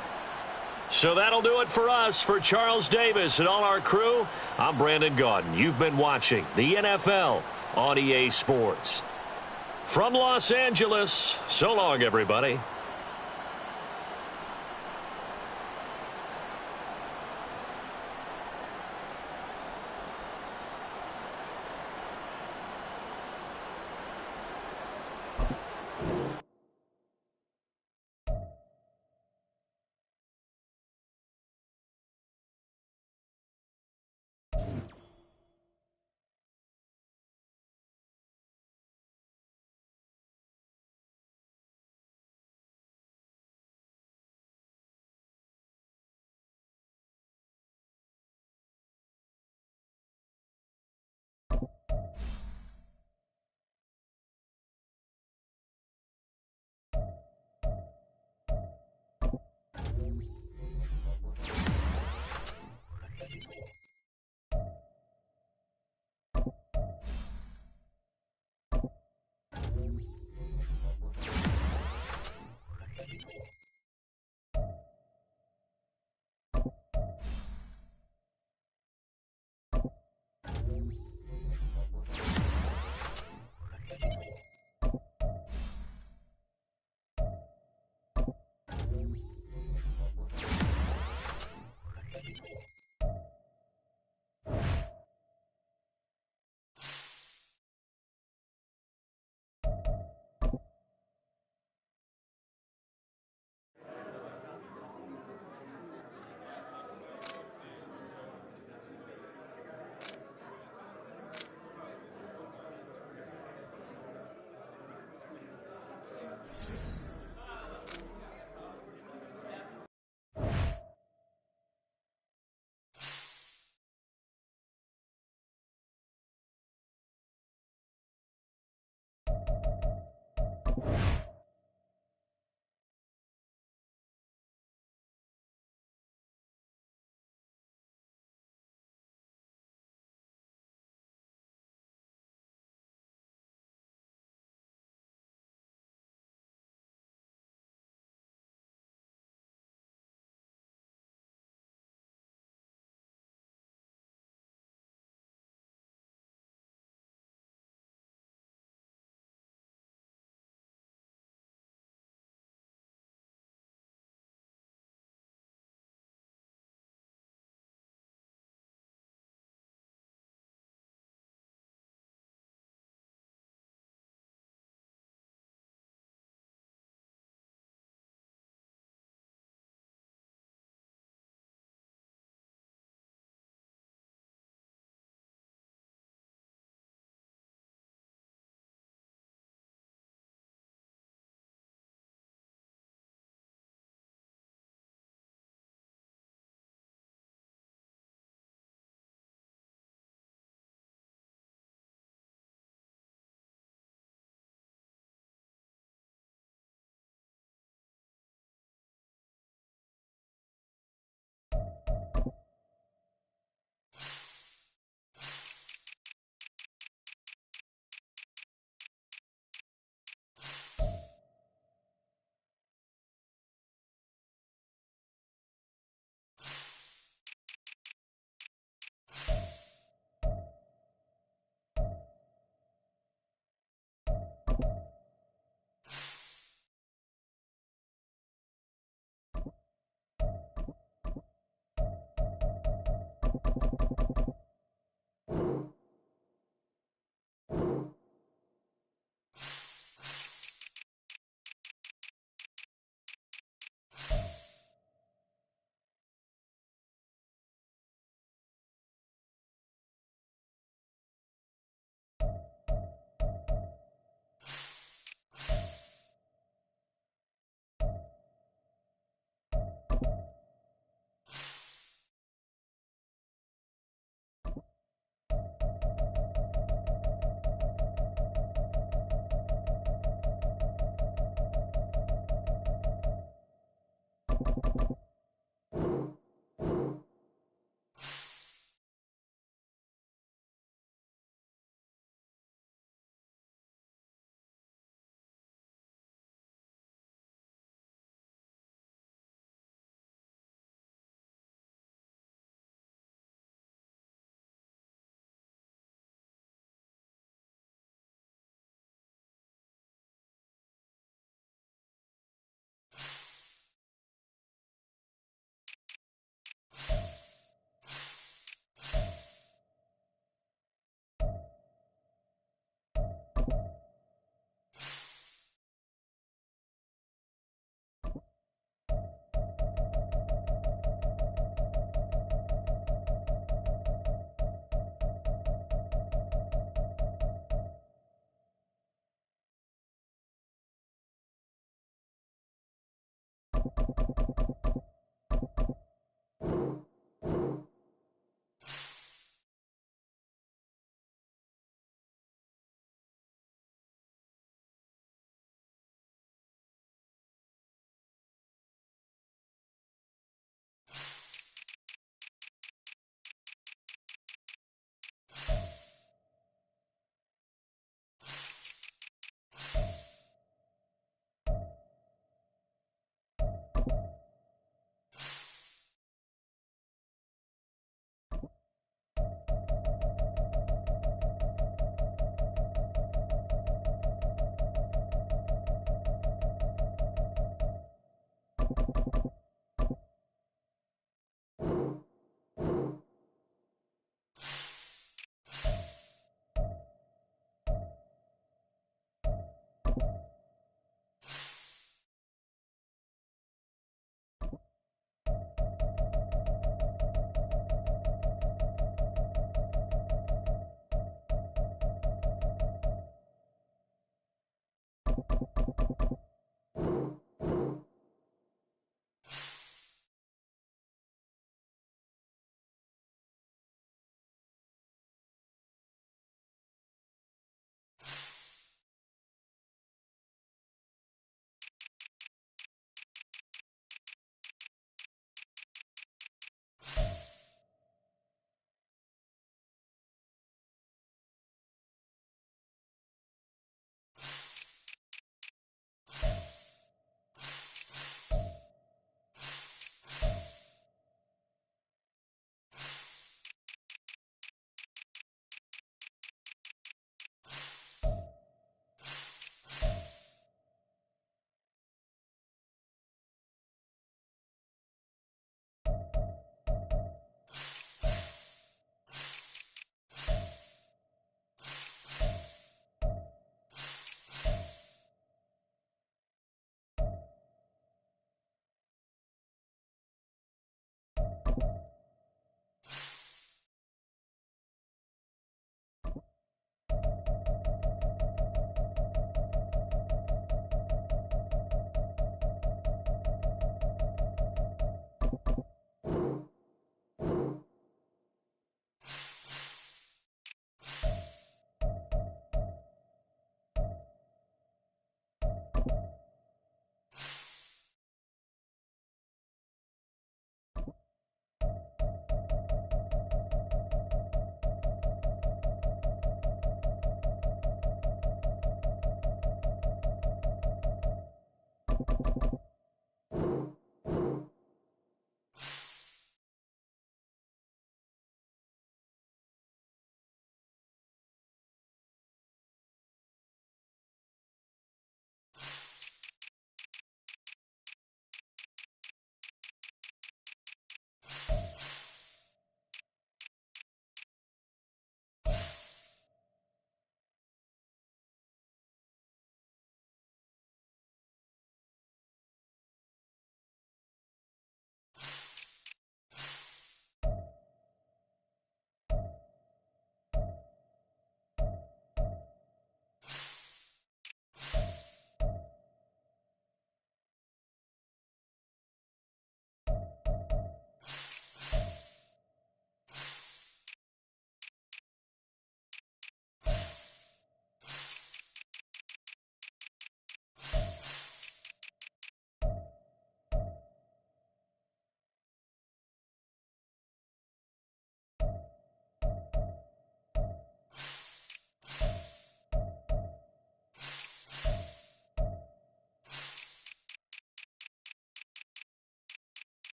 So that'll do it for us. For Charles Davis and all our crew, I'm Brandon Gaudin. You've been watching the NFL on EA Sports. From Los Angeles, so long, everybody.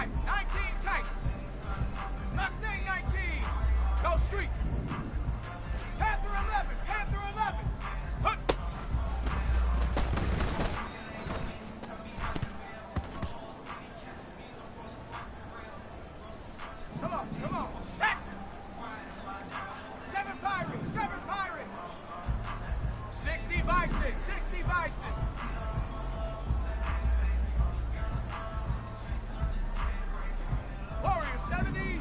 tight. 19 tight. Mustang 19. Go street. Panther 11. Panther 11. Hook. Come on, come on. Set. 7 Pirates. 7 Pirates. 60 Bison. 60 Bison. Warrior 70.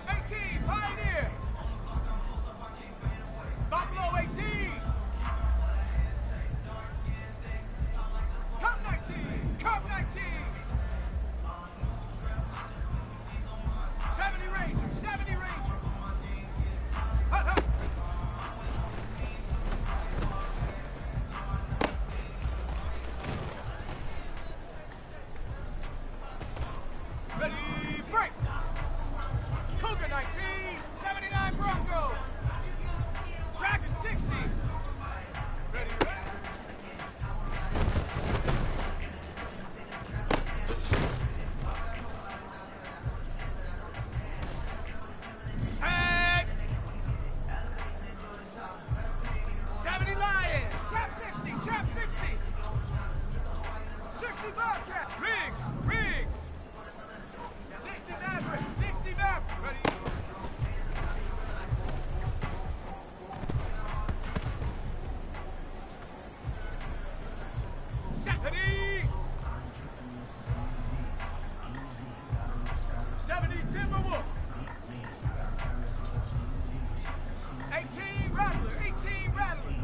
18 Pioneer. Buffalo 18. Cup 19. Cup 19. 70 Ranger. 70 Ranger. Hut, hut. Ready, break! Cougar 19, 79 Bronco. Dragon 60. Ready, ready. Tag! 70 Lion, trap 60, trap 60. 60 Bobcat, Riggs, Riggs. 60 Maverick, 60 Maverick. Ready? Set. Ready? 70 Timberwolf. 18 Rattler, 18 Rattler.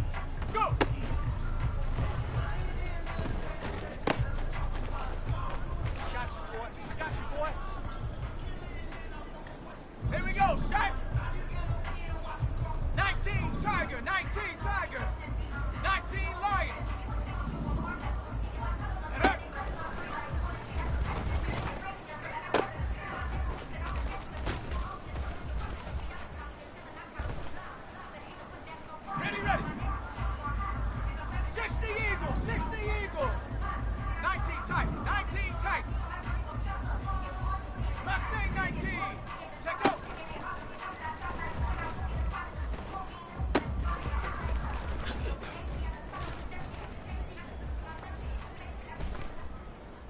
Go! Got you, boy. Got you, boy. Here we go, shot. 19 Tiger, 19 Tiger. 19 Lion. And up. Ready, ready. 60 Eagle, 60 Eagle. 19 tight, 19 tight. Mustang 19. Check out.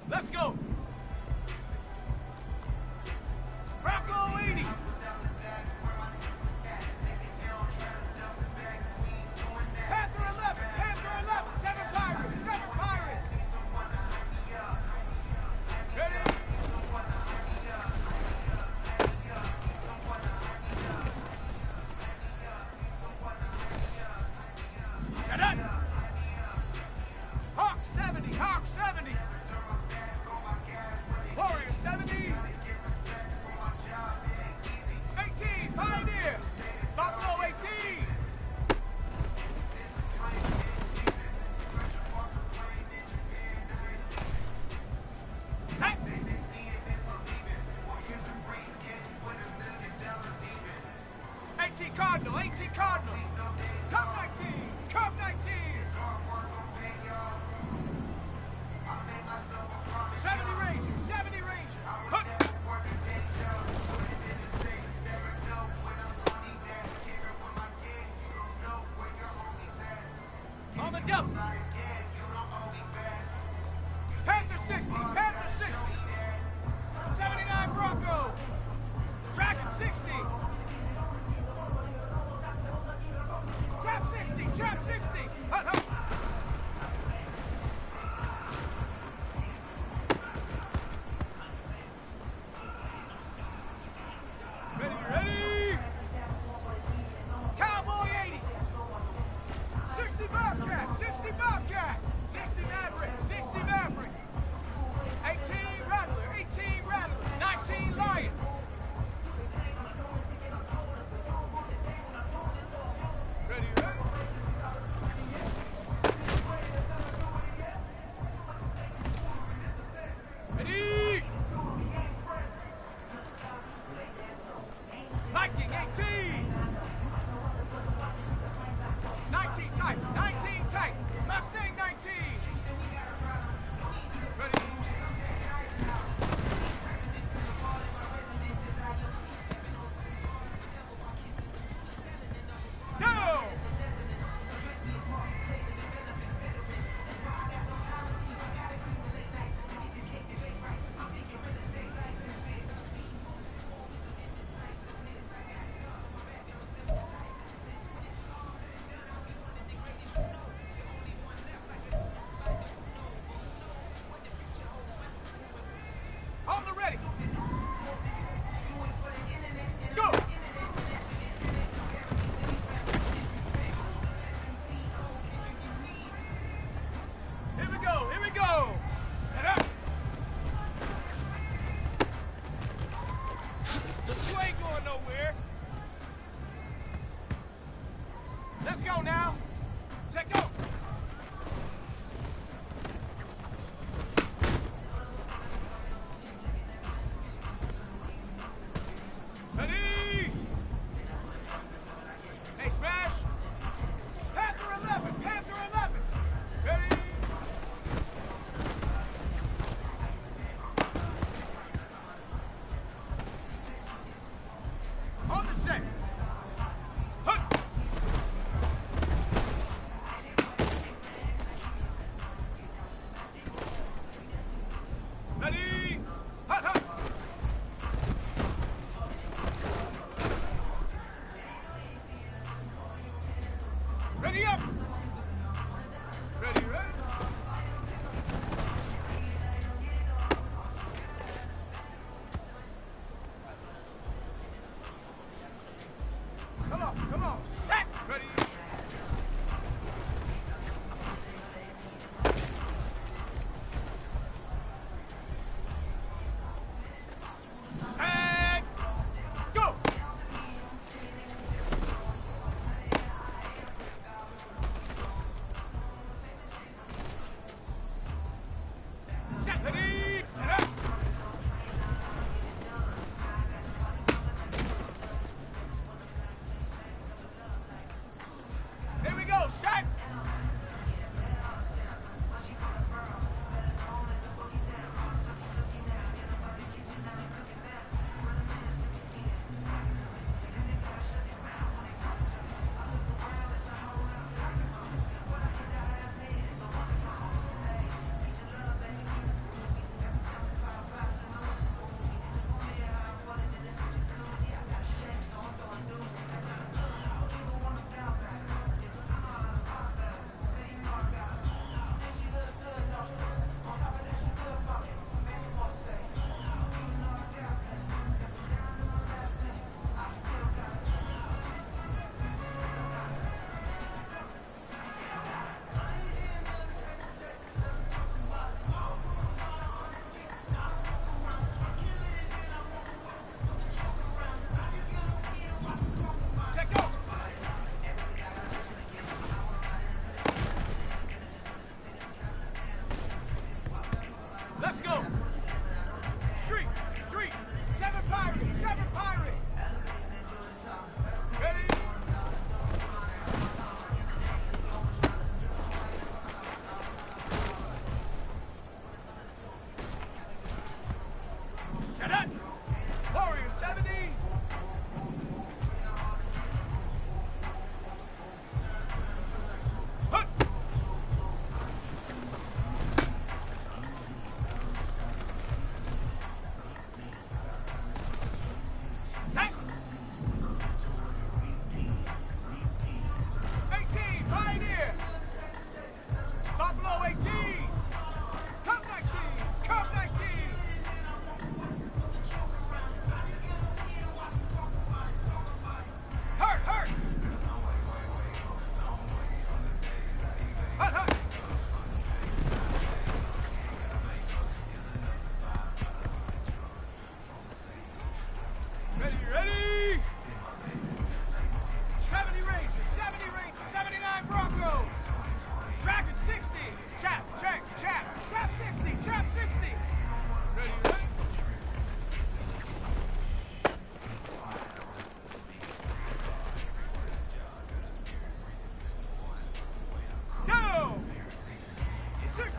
Let's go. Bronco 80. Panther 11. Panther 11. 7 Pirates. 7 Pirates. Ready? Shut up. Hawk 70. Hawk 70.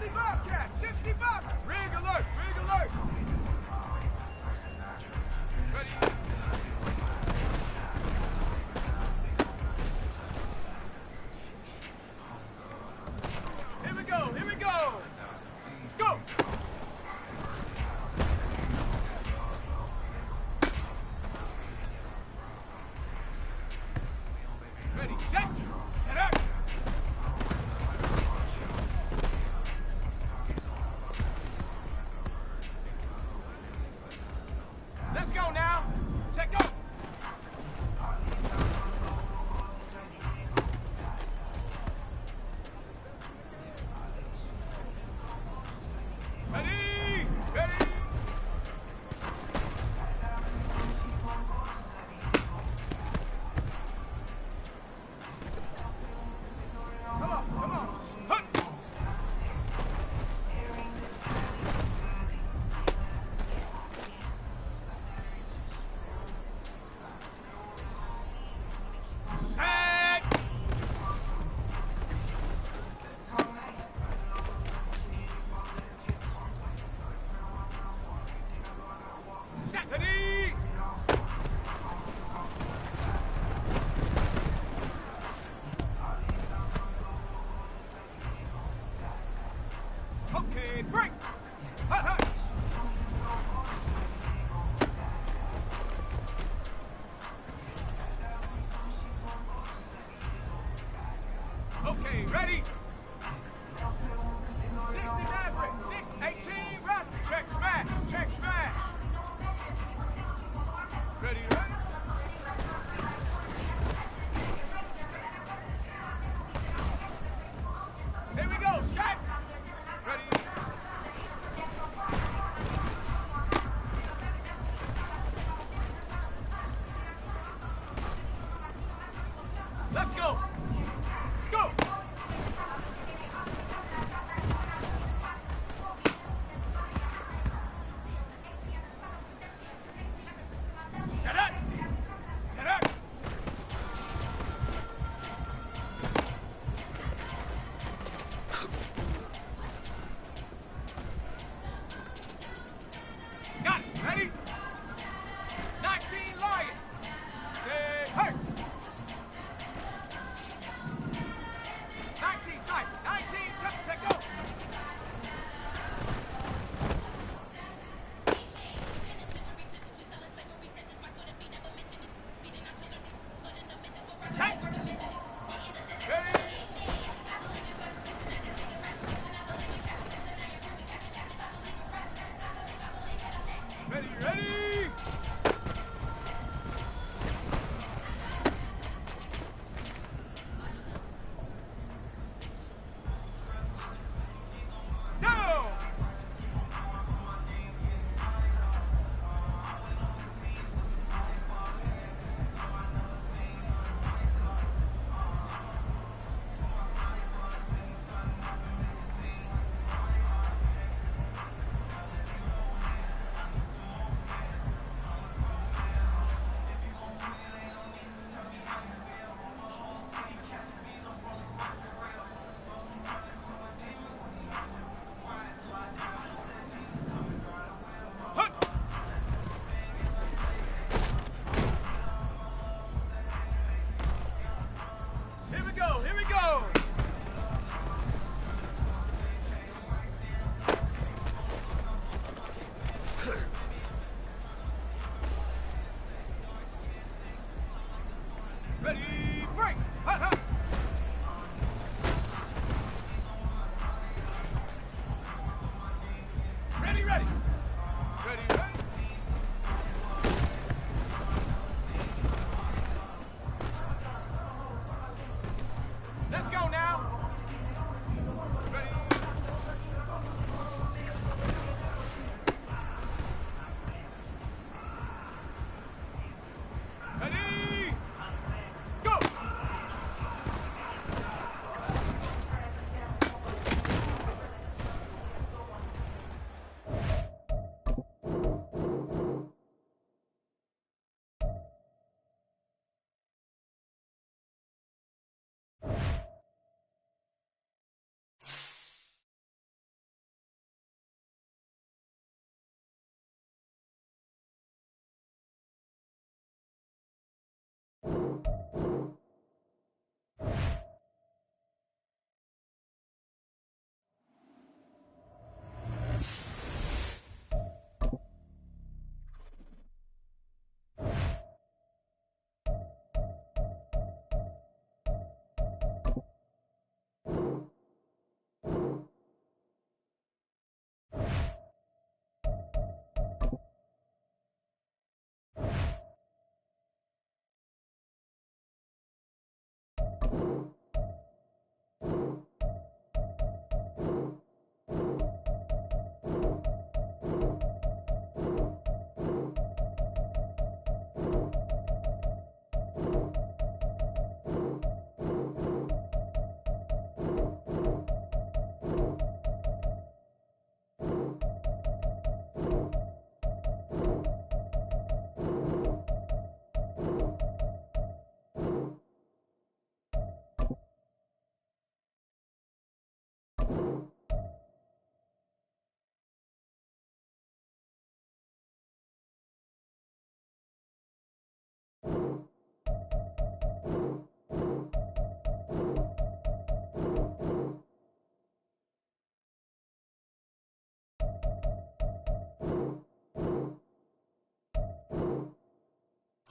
60 Bobcat, 60 Bobcat. Rig alert, rig alert. Ready? Here we go, here we go. Go. Ready, set, get up. Let's go now. Check go. Ready, ready. Come on, come on. Hunt. Set. Set. Ready. Okay, break. Hut, hut. Okay, ready. 60 Maverick, 618 Rapid. Check smash, check smash. Ready, ready. Here we go, set. Ready.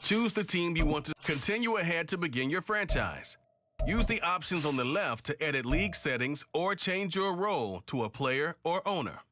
Choose the team you want to continue ahead to begin your franchise. Use the options on the left to edit league settings or change your role to a player or owner.